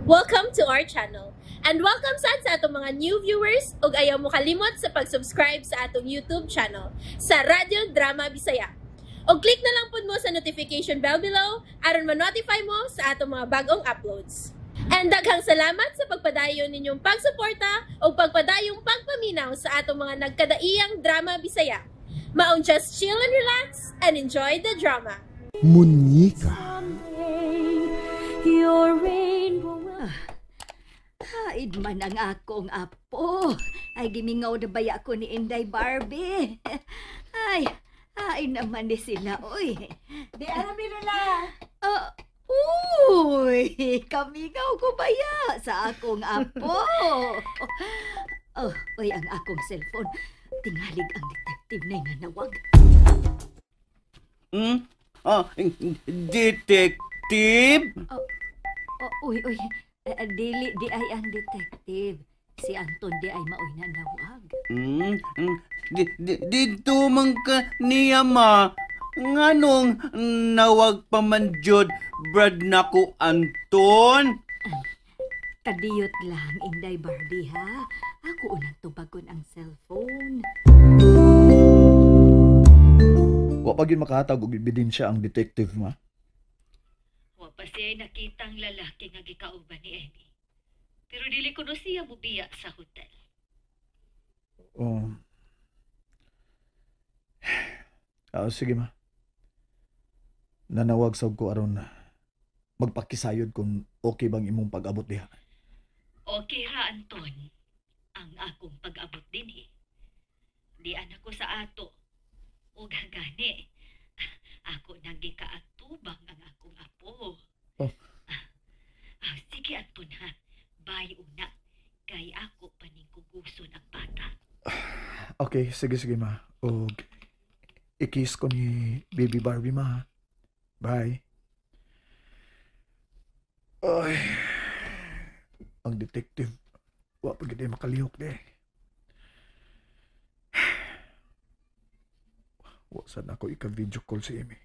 Welcome to our channel. And welcome sa atong mga new viewers ug ayaw mo kalimot sa pag-subscribe sa atong YouTube channel sa Radio Drama Bisaya. O click na lang pud mo sa notification bell below aron ma-notify mo sa atong mga bagong uploads. And daghang salamat sa pagpadayon ninyong pagsuporta o pagpadayong pagpaminaw sa atong mga nagkadaiyang Drama Bisaya. Maong just chill and relax and enjoy the drama. Munyika. Your rainbow will... Haid man ang akong apo. Ay, gimingaw na baya ko ni Inday Barbie. Ay, naman ni sila, oy. Di alam nila. Uy, kamingaw ko baya sa akong apo. Oy, ang akong cellphone. Tingalig ang detective na nanawag. Detective? Uy. Dili di ay ang detective. Si Anton di ay maoy nanawag. Dito man ka niya ma. Nganong nawag pa man jud brad nako Anton? Kadiyot lang, Inday Barbie, ha? Ako unang tubagon ang cellphone. Wa pa gyud makahatag og ebidensya ang detective ma. Wa pa siya nakitang lalaki nga gikauban ni Emmy. Pero dili ko no siya mubiya sa hotel. Sige ma. Nanawag sa ko aron magpakisayod kung okay bang imong pag-abot diha. Okay ra, Anton. Ang akong pag-abot din eh. Di anak ko sa ato. O gagani. Ako nang gikaatubang ang akong apo. Sige, Anton ha. Bay una. Kay ako paningkuguson ang bata. Okay, sige ma. Og i-kiss ko ni Baby Barbie ma. Bye. Ay. Ang detective. Wa pa gid makalihok de. Wa sad ako ika-video call si Amy.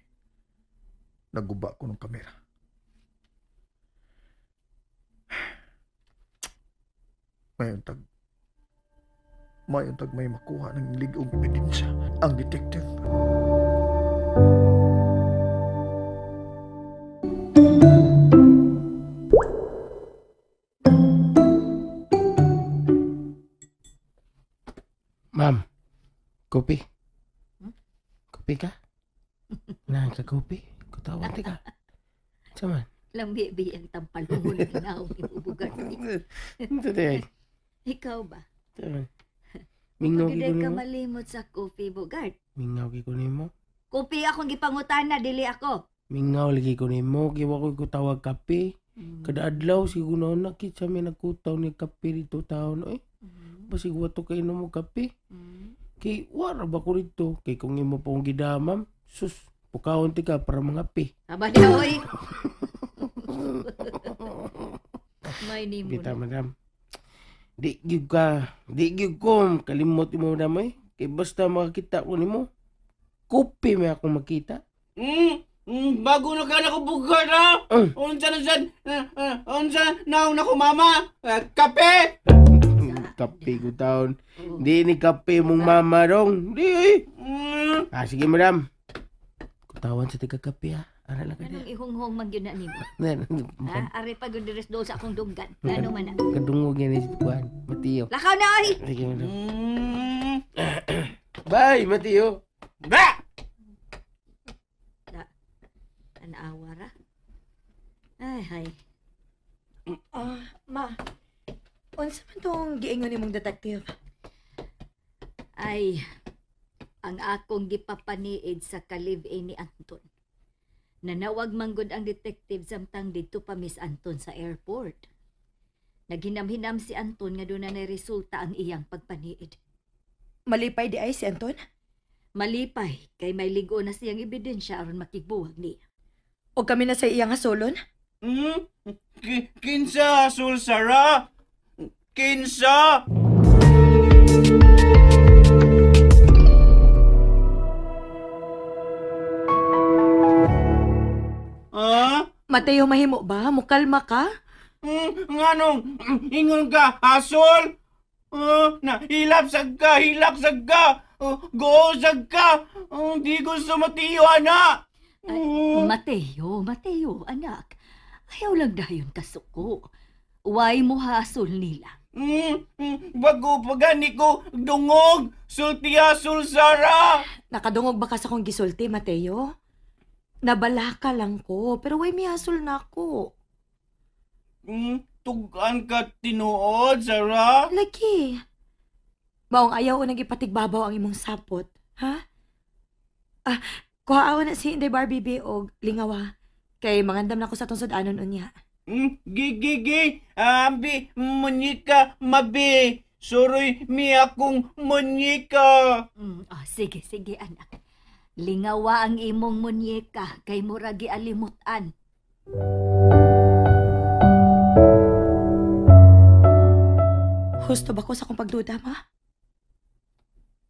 Naguba ko ng kamera. Mayon tag may makuha ng ligong ebidensya ang detective. Ma'am, kopi. Kopi ka? Nang ka kopi? Kutawag ka. Saman? Lambi ang tampalungon na akong ibubugan. Ito day. Ikaw ba? Saman? Mingaw ki ko Pagkiday ka nimo? malimot sa coffee, Bogart. Mingaw ki ko nimo? Kopi akong gipangutana, dili ako. Mingaw lagi ko nimo. Kiwa ko kutawag kape. Kada adlaw siguro na nakit sa may nagkutaw ni kape dito taon. Ay, pasigwa to kayo mo kape. Kay wala ba ko rito? Kay kung imo pong gidamam, sus, pukawon ti ka para mga pi. Aba niya, oy. May nimo Kita, na. madam. Di gyud ko, kalimot mo madam eh. Kay basta makakita ko nimo, kopi may ako makita. Bago na ka nakubugan ha? Unsa naong naku mama? Kape! Kape ko taon. Di ni kape mong mama dong. Di sige madam. Kutawan sa tika kape ha. Ara lang ka Anong di. ihong-hong man yun na nimo? Kadungog Are pa yun do sa akong dugan. Ano man na? yan si Kuan. Matiyo. Lakaw na, oy! Sige madam. Bye, Matiyo. Ba! Anaawara. Ay. Ma, unsa man tong giingon nimong detective? Ay, ang akong gipapaniid sa ka-live-in ni Anton. Nanawag manggod ang detective samtang dito pa Miss Anton sa airport. Naghinam-hinam si Anton nga doon na resulta ang iyang pagpaniid. Malipay di ay si Anton? Malipay, kay may ligo na siyang ebidensya aron makigbuwag niya. O kami na sa iyang hasolon? Kinsa, Sul Sara? Kinsa? Mateo, mahimo ba? Mukalma ka? Nganong ingon ka, hasol? Na hilap sag ka. Go sag ka. Di gusto matiyo, ana. Mateo, anak. Ayaw lang dayon kasuko. Way mo hasol nila. Bago pagani ko dungog. Sultiya, Sara. Nakadungog ba ka sa kong gisulti, Mateo? Nabalaka lang ko, pero way mihasol na ako. Tugan ka tinuod, Sara. Lagi. Maong ayaw ko nagipatibabaw ang imong sapot, ha? Kuhaawa na si Inday Barbie B og lingawa. Kay mangandam na ko sa tong sudanon unya. Gigi, ambi, munyika, mabi. Suroy mi akong munyika. Sige, anak. Lingawa ang imong munyeka kay muragi alimutan. Husto ba ko sa kong pagduda, ma?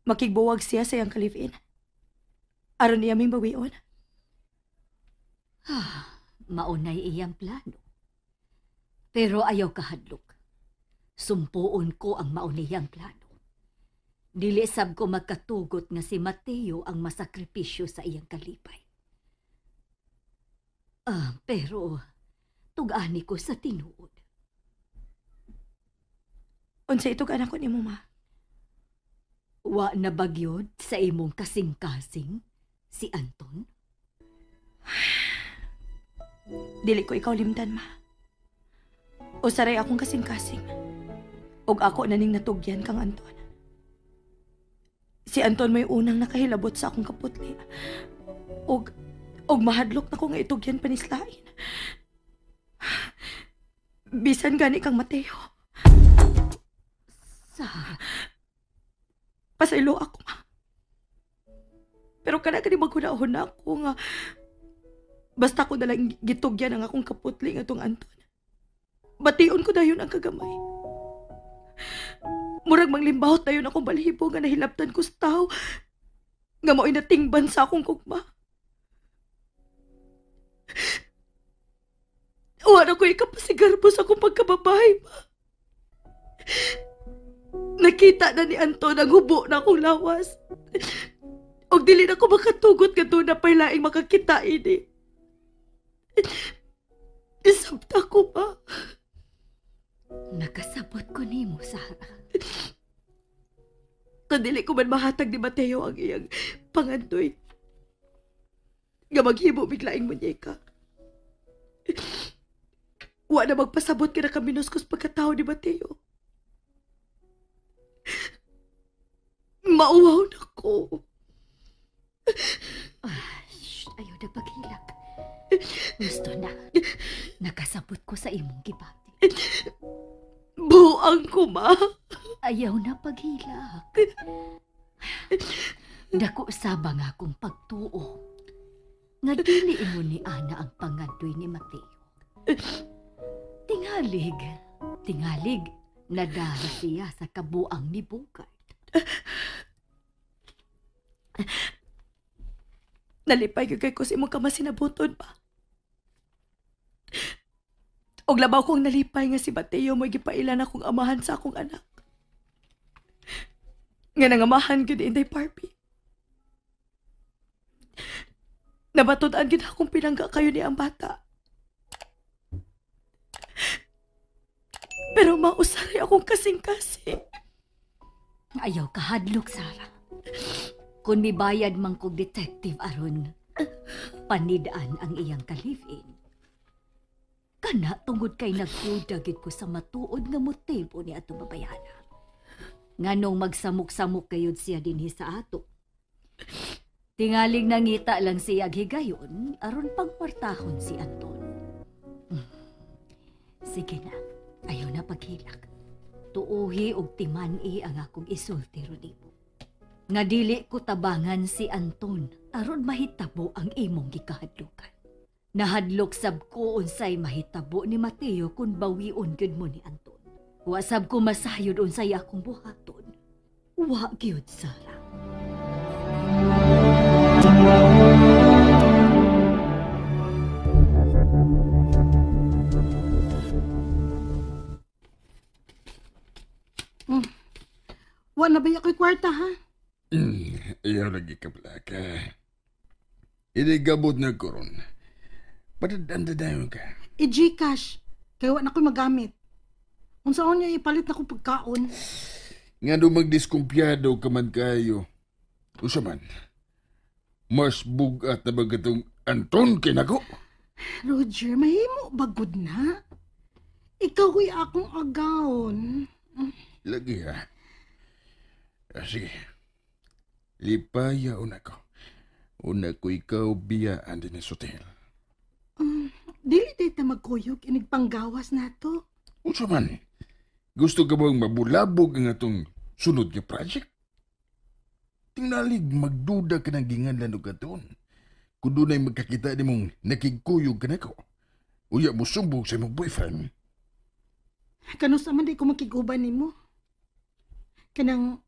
Makigbuwag siya sa iyang kalivin. Aron niya ming bawion. Maunay iyang plano. Pero ayaw kahadlok. Sumpuon ko ang mauniyang plano. Dili sab ko magkatugot nga si Mateo ang masakripisyo sa iyang kalipay. Pero tugani ko sa tinuod. Unsa itog anak ko nimo, ma? Wa na bagyod sa imong kasing-kasing si Anton? Dili ko ikaw limdan, ma. O saray akong kasing-kasing. Og ako naning natugyan kang Anton. Si Anton may unang nakahilabot sa akong kaputli. Og mahadlok na ko nga itugyan panislain. Bisan gani kang Mateo. Pasaylo ako, ma. Pero kana gani maghunahon na ako nga basta ko nalang gitugyan ang akong kaputli nga tong Anton. Bation ko dayon ang kagamay. Murag manglimbahot dayon akong balhibo nga nahilabtan ko sa tao nga mao'y natingban sa akong kugma. Wala ko ikapasigarbo sa akong pagkababahay, ma. Nakita na ni Anton ang hubo na akong lawas. Og dili na ko makatugot nga doon na pa'y laing makakita ini. Isabta ko, ma. Nakasabot ko nimo, Sara. Kung dili ko man mahatag ni Mateo ang iyang pangandoy nga maghibo biglaing munyeka. Wa na magpasabot ka na kaminuskos pagkatao ni Mateo. Mauwaw na ko. Ayaw na paghilak. Gusto na. Nakasabot ko sa imong gibati. Buang ko, ma. Ayaw na paghilak. Dako sabang akong pagtuo. Nga dili mo ni Ana ang pangadoy ni Mateo. Tingalig, nadara siya sa kabuang ni Bogart. Nalipay ko kay ko si mong kamasinabuton pa. Og labaw kong nalipay nga si Mateo mo'y gipailan akong amahan sa akong anak. Nga nangamahan gud Inday Barbie. Nabatudan gid akong pinangga kayo ni ang bata. Pero mausaray akong kasing-kasing. Ayaw kahadlok, Sara. Kung mibayad man kong detective aron panidaan ang iyang kalivin, kana tungod kay nagdudagit ko sa matuod nga motibo ni ato babayana. Nganong magsamok-samok kayod siya dinhi sa ato. Tingaling nangita lang siya higayon aron pagpartahon si Anton. Sige na, ayaw na paghilak. Tuuhi og timani ang akong isulti rodimo. Nga dili ko tabangan si Anton aron mahitabo ang imong gikahadlukan. Nahadlok sab ko unsay mahitabo ni Mateo kung bawion gyud mo ni Anton. Wa sab ko masayod unsay akong buhaton. Wa gyud, Sara. Wa na ba ako'y kwarta, ha? Ayaw lagi ka plaka. Inigabot na ko ron. Patadandadayon ka. I-Gcash. Kaya wa na ko'y magamit. Unsaon niya ipalit na ko pagkaon. Nga do magdiskumpiyado ka man kayo. Usa man. Mas bugat na bagatong Anton kinako. Roger, mahimo bagod na. Ikaw ko'y akong agawon. Lagi ha. Sige. Lipaya una ko. Una ko ikaw biyaan din sa hotel. Dili tayo magkuyog, inigpanggawas na to. Unsa man? Gusto ka bang mabulabog ang atong sunod nga project? Tingnalig magduda ka ng ginganlan o katon. Kung doon ay magkakita ni mong nakikuyog ka na ko. Uya mo sumbog sa mong boyfriend. Kano sa man di ko makiguban ni mo. Kanang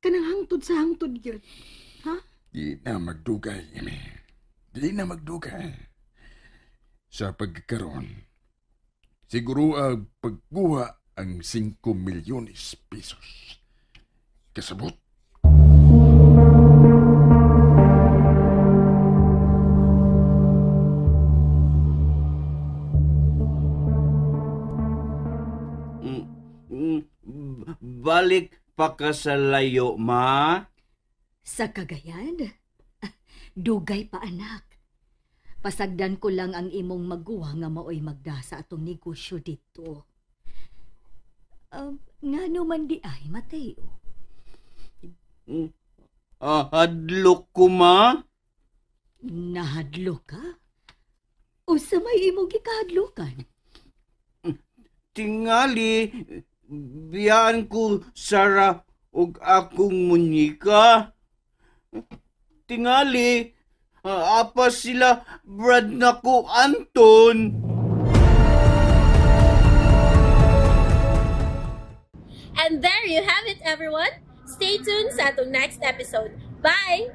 hangtod sa hangtod yun. Ha? Di na magdugay, Emi. Di na magdugay. Sa pagkakaroon, siguro pagkuha ang 5 milyones pesos. Kasabot. Balik pa ka sa layo, ma? Sa Cagayan? Dugay pa, anak. Pasagdan ko lang ang imong maguwa nga maoy magda sa atong negosyo dito. Nga man di ay, Mateo? Hadlok ko, ma? Nahadlok ka? O sa may imong gikahadlokan? Tingali, biyaan ko Sara og akong munika. Tingali, apa sila Brad nako Anton. And there you have it, everyone. Stay tuned sa atong next episode. Bye!